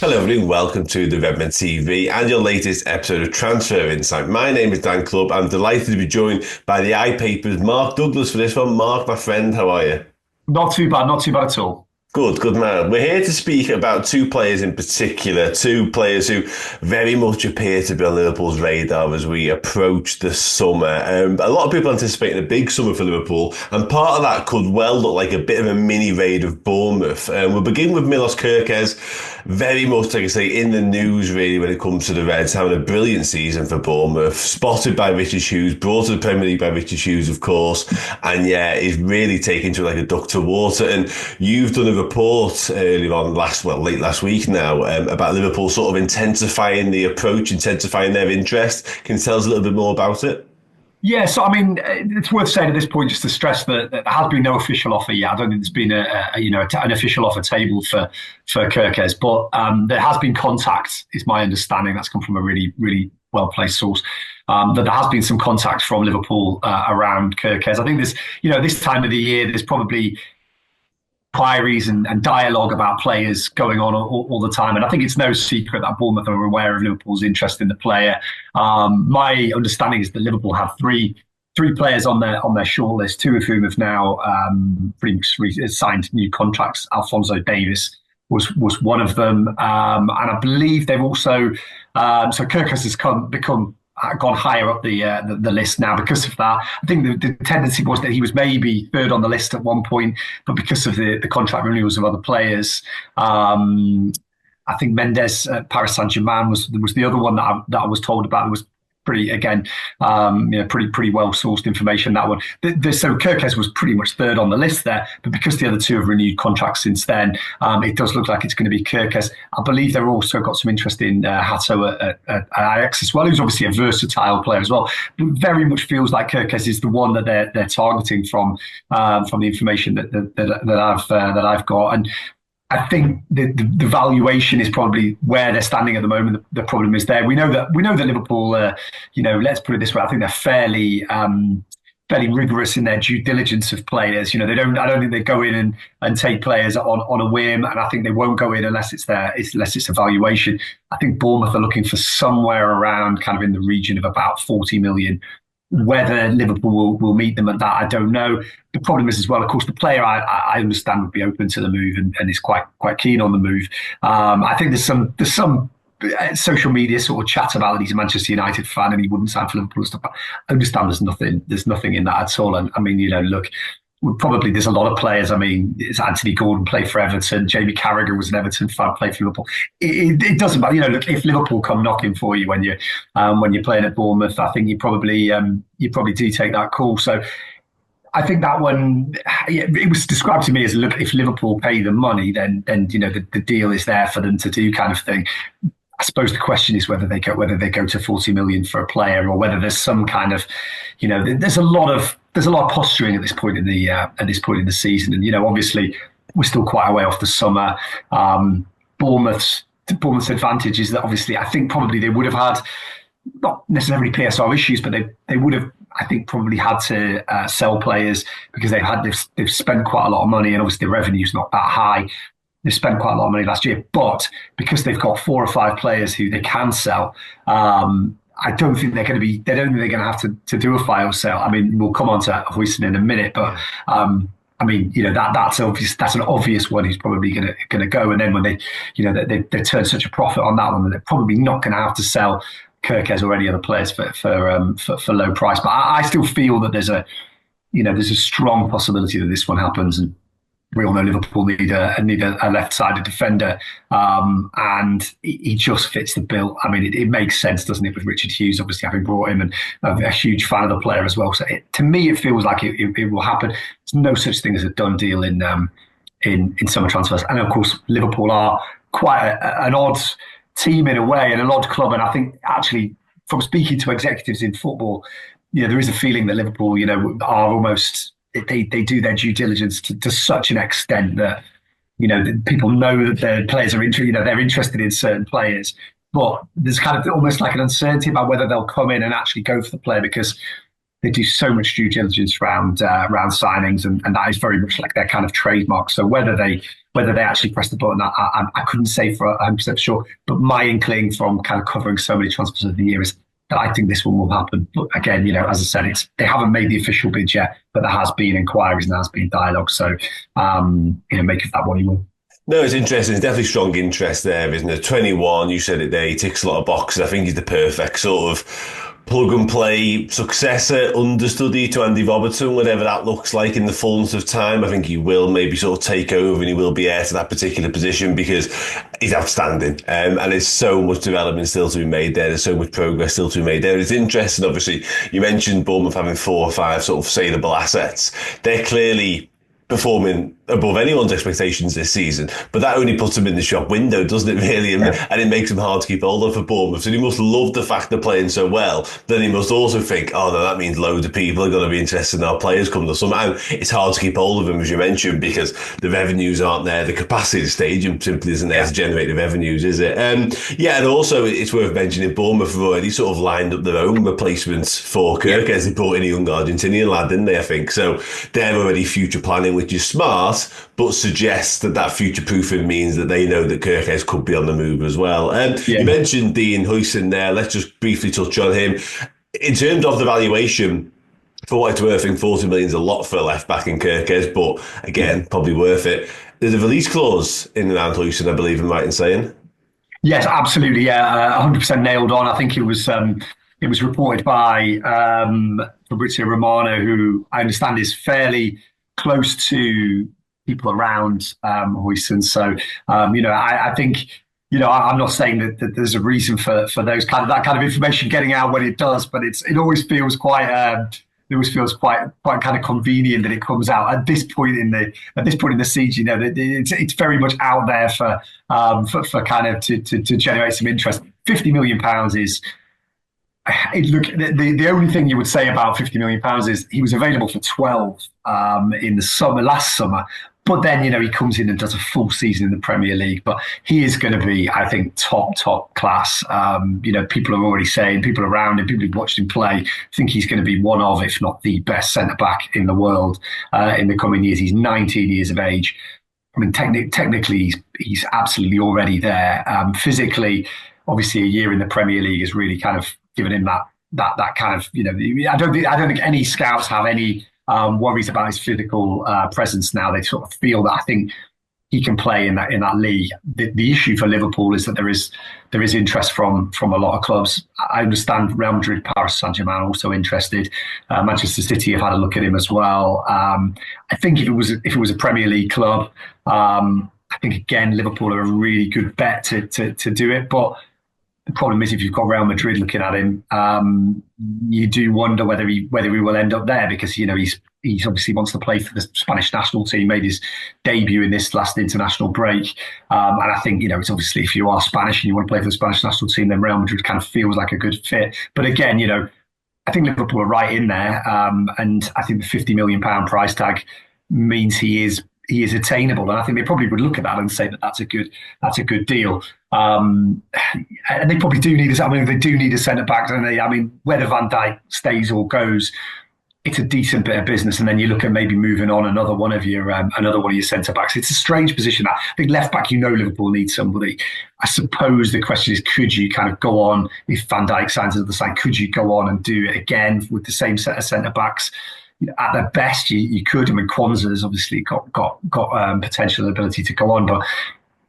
Hello, everyone. Welcome to the Redmen TV and your latest episode of Transfer Insight. My name is Dan Clubb. I'm delighted to be joined by the iPaper's Mark Douglas for this one. Mark, my friend, how are you? Not too bad at all. Good man. We're here to speak about two players in particular, two players who very much appear to be on Liverpool's radar as we approach the summer. A lot of people anticipating a big summer for Liverpool, and part of that could well look like a bit of a mini raid of Bournemouth. We'll begin with Milos Kerkez, very much, like I say, in the news really when it comes to the Reds, having a brilliant season for Bournemouth, spotted by Richard Hughes, brought to the Premier League by Richard Hughes, of course, and yeah, is really taken to like a duck to water. And you've done a report earlier on late last week now about Liverpool sort of intensifying the approach, intensifying their interest. Can you tell us a little bit more about it? Yeah, so I mean, it's worth saying at this point just to stress that there has been no official offer yet. I don't think there's been an official offer table for Kerkez, but there has been contact, is my understanding. That's come from a really well placed source. That there has been some contact from Liverpool around Kerkez. I think this time of the year, there's probably inquiries and dialogue about players going on all the time. And I think it's no secret that Bournemouth are aware of Liverpool's interest in the player. My understanding is that Liverpool have three players on their shortlist, two of whom have now pretty much signed new contracts. Alphonso Davies was one of them. And I believe they've also, so Kerkez has gone higher up the list now because of that. I think the tendency was that he was maybe third on the list at one point, but because of the contract renewals of other players, I think Mendes at Paris Saint-Germain was the other one that I was told about. It was pretty well sourced information, that one. So Kerkez was pretty much third on the list there, but because the other two have renewed contracts since then, it does look like it's going to be Kerkez. I believe they've also got some interest in Hato at Ajax as well, who's obviously a versatile player as well. But very much feels like Kerkez is the one that they're targeting from the information that I've got. And I think the valuation is probably where they're standing at the moment. The problem is there. We know that Liverpool, let's put it this way. I think they're fairly rigorous in their due diligence of players. I don't think they go in and take players on a whim, and I think they won't go in unless it's a valuation. I think Bournemouth are looking for somewhere around kind of in the region of about 40 million. Whether Liverpool will meet them at that, I don't know. The problem is as well, of course, the player I understand would be open to the move and is quite keen on the move. I think there's some social media sort of chat about that he's a Manchester United fan and he wouldn't sign for Liverpool and stuff. I understand there's nothing in that at all. And I mean, look, there's a lot of players. I mean, it's Anthony Gordon played for Everton. Jamie Carragher was an Everton fan, played for Liverpool. It doesn't matter. Look, if Liverpool come knocking for you when you're playing at Bournemouth, I think you probably do take that call. So I think that one, it was described to me as, look, if Liverpool pay the money, then the deal is there for them to do, kind of thing. I suppose the question is whether they go to 40 million for a player, or whether there's some kind of, there's a lot of posturing at this point in the season, and obviously we're still quite a way off the summer. Bournemouth's advantage is that obviously I think probably they would have had not necessarily PSR issues, but they would have, I think, probably had to sell players because they've spent quite a lot of money, and obviously the revenue's not that high. They've spent quite a lot of money last year, but because they've got 4 or 5 players who they can sell, I don't think they're going to have to do a fire sale. I mean, we'll come on to Huijen in a minute, but I mean, that's obvious. That's an obvious one who's probably going to go. And then when they turn such a profit on that one, they're probably not going to have to sell Kerkez or any other players for low price. But I still feel that there's a strong possibility that this one happens. And we all know Liverpool need a left-sided defender, and he just fits the bill. I mean, it makes sense, doesn't it, with Richard Hughes obviously having brought him, and a huge fan of the player as well. So to me, it feels like it will happen. There's no such thing as a done deal in summer transfers, and of course, Liverpool are quite an odd team in a way, and an odd club. And I think actually, from speaking to executives in football, there is a feeling that Liverpool, are almost. They do their due diligence to such an extent that people know that their players are interested. They're interested in certain players, but there's kind of almost like an uncertainty about whether they'll come in and actually go for the player because they do so much due diligence around signings, and that is very much like their kind of trademark. So whether they actually press the button, I couldn't say for 100% sure. But my inkling from kind of covering so many transfers of the year is that I think this one will happen. But again, as I said, they haven't made the official bid yet, but there has been inquiries and there has been dialogue. So make of that what you will. No, it's interesting. There's definitely strong interest there, isn't there? 21, you said it there, he ticks a lot of boxes. I think he's the perfect sort of plug and play successor, understudy to Andy Robertson, whatever that looks like in the fullness of time. I think he will maybe sort of take over and he will be heir to that particular position because he's outstanding. And there's so much development still to be made there. There's so much progress still to be made there. It's interesting, obviously, you mentioned Bournemouth having 4 or 5 sort of saleable assets. They're clearly performing above anyone's expectations this season, but that only puts them in the shop window, doesn't it, really? And it makes them hard to keep hold of for Bournemouth. So he must love the fact they're playing so well. Then he must also think, oh no, that means loads of people are going to be interested in our players come the summer. And it's hard to keep hold of them, as you mentioned, because the revenues aren't there. The capacity of the stadium simply isn't there to generate the revenues, is it? And also it's worth mentioning Bournemouth have already sort of lined up their own replacements for Kerkez. They brought in a young Argentinian lad, didn't they, I think? So they're already future planning, which is smart, but suggests that future proofing means that they know that Kerkez could be on the move as well. You mentioned Dean Huijsen there. Let's just briefly touch on him. In terms of the valuation, for what it's worth, I think 40 million is a lot for a left back in Kerkez, but again, probably worth it. There's a release clause in around Huijsen, I believe I'm right in saying. Yes, absolutely. Yeah, 100% nailed on. I think it was reported by Fabrizio Romano, who I understand is fairly close to people around Huijsen. So, I think, I'm not saying that there's a reason for that kind of information getting out when it does, but it always feels quite kind of convenient that it comes out at this point in the siege. It's very much out there for kind of to generate some interest. £50 million is. Look, the only thing you would say about £50 million is he was available for 12 in the last summer. But then, he comes in and does a full season in the Premier League. But he is going to be, I think, top class. People are already saying, people around him, people who've watched him play, think he's going to be one of, if not the best centre-back in the world in the coming years. He's 19 years of age. I mean, technically, he's absolutely already there. Physically, obviously, a year in the Premier League has really kind of given him that kind of, I don't think any scouts have any worries about his physical presence now. They sort of feel that I think he can play in that league. The issue for Liverpool is that there is interest from a lot of clubs. I understand Real Madrid, Paris Saint-Germain are also interested. Manchester City have had a look at him as well. I think if it was a Premier League club, I think again Liverpool are a really good bet to do it, but the problem is if you've got Real Madrid looking at him, you do wonder whether he will end up there, because he's obviously wants to play for the Spanish national team, made his debut in this last international break, and I think it's obviously if you are Spanish and you want to play for the Spanish national team, then Real Madrid kind of feels like a good fit. But again, I think Liverpool are right in there, and I think the £50 million price tag means he is attainable, and I think they probably would look at that and say that that's a good deal. And they probably do need they do need a centre back, don't they? I mean, whether Van Dijk stays or goes, it's a decent bit of business. And then you look at maybe moving on another one of your centre backs. It's a strange position. I think left back, Liverpool needs somebody. I suppose the question is, could you kind of go on if Van Dijk signs at the side? Could you go on and do it again with the same set of centre backs? At their best, you could. I mean, Kwanzaa has obviously got potential ability to go on, but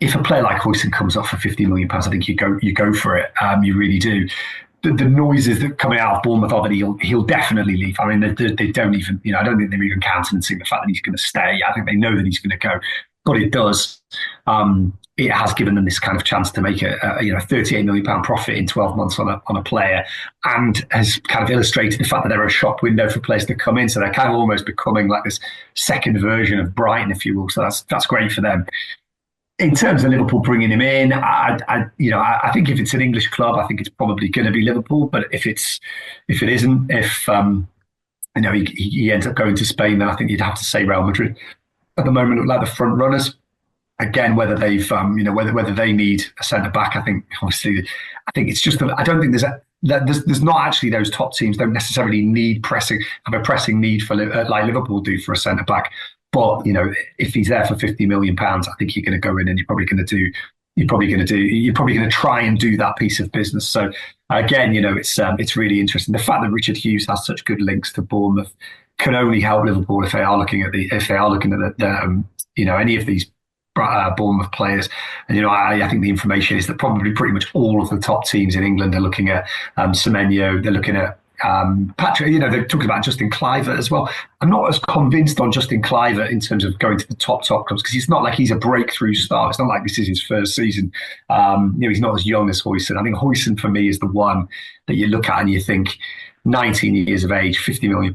if a player like Huijsen comes up for £50 million, I think you go for it. You really do. The noises that coming out of Bournemouth are that he'll definitely leave. I mean, they don't even, I don't think they're even countenancing the fact that he's going to stay. I think they know that he's going to go, but it does. It has given them this kind of chance to make a £38 million profit in 12 months on a player, and has kind of illustrated the fact that they're a shop window for players to come in. So they're kind of almost becoming like this second version of Brighton, if you will. So that's great for them. In terms of Liverpool bringing him in, I think if it's an English club, I think it's probably going to be Liverpool. But if it isn't, he ends up going to Spain, then I think you'd have to say Real Madrid. At the moment, look like the front runners. Again, whether they've whether they need a centre back, I think it's just I don't think there's not actually, those top teams don't necessarily have a pressing need for like Liverpool do for a centre back. But if he's there for £50 million, I think you're going to go in and you're probably going to try and do that piece of business. So again, it's really interesting. The fact that Richard Hughes has such good links to Bournemouth can only help Liverpool if they are looking at any of these Bournemouth players. And I think the information is that probably pretty much all of the top teams in England are looking at Semenyo. They're looking at Patrick. They're talking about Justin Kluivert as well. I'm not as convinced on Justin Kluivert in terms of going to the top clubs, because it's not like he's a breakthrough star. It's not like this is his first season. He's not as young as Huijsen. I think Huijsen for me is the one that you look at and you think, 19 years of age, £50 million.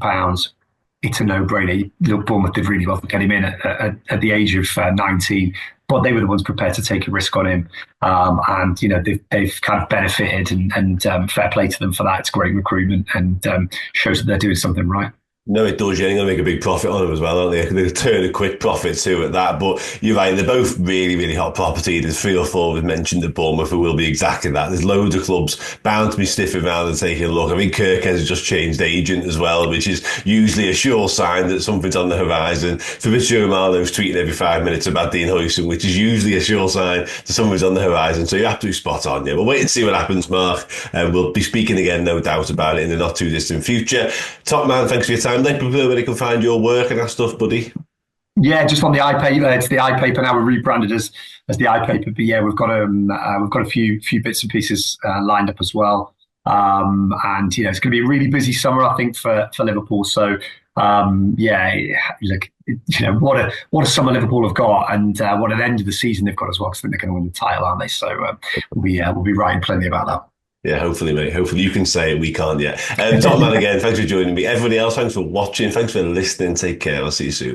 It's a no-brainer. Bournemouth did really well to get him in at the age of 19, but they were the ones prepared to take a risk on him. And they've kind of benefited, and fair play to them for that. It's great recruitment, and shows that they're doing something right. No, it does. You're going to make a big profit on them as well, aren't they? They turn a quick profit too at that. But you're right, they're both really, really hot property. There's 3 or 4 we've mentioned at Bournemouth who will be exactly that. There's loads of clubs bound to be sniffing around and taking a look. I mean, Kerkez has just changed agent as well, which is usually a sure sign that something's on the horizon. Fabrizio Romano's tweeting every 5 minutes about Dean Huijsen, which is usually a sure sign that something's on the horizon. So you're absolutely spot on, yeah. But wait and see what happens, Mark. We'll be speaking again, no doubt about it, in the not too distant future. Top man, thanks for your time. Let people know where they can find your work and that stuff, buddy. Yeah, just on the iPaper. It's the iPaper now. We're rebranded as the iPaper. But yeah, we've got a few bits and pieces lined up as well. And it's going to be a really busy summer, I think, for Liverpool. So look, what a summer Liverpool have got, and what an end of the season they've got as well, because I think they're going to win the title, aren't they? So we'll be writing plenty about that. Yeah, hopefully, mate. Hopefully you can say it. We can't yet. Top man again, thanks for joining me. Everybody else, thanks for watching. Thanks for listening. Take care. I'll see you soon.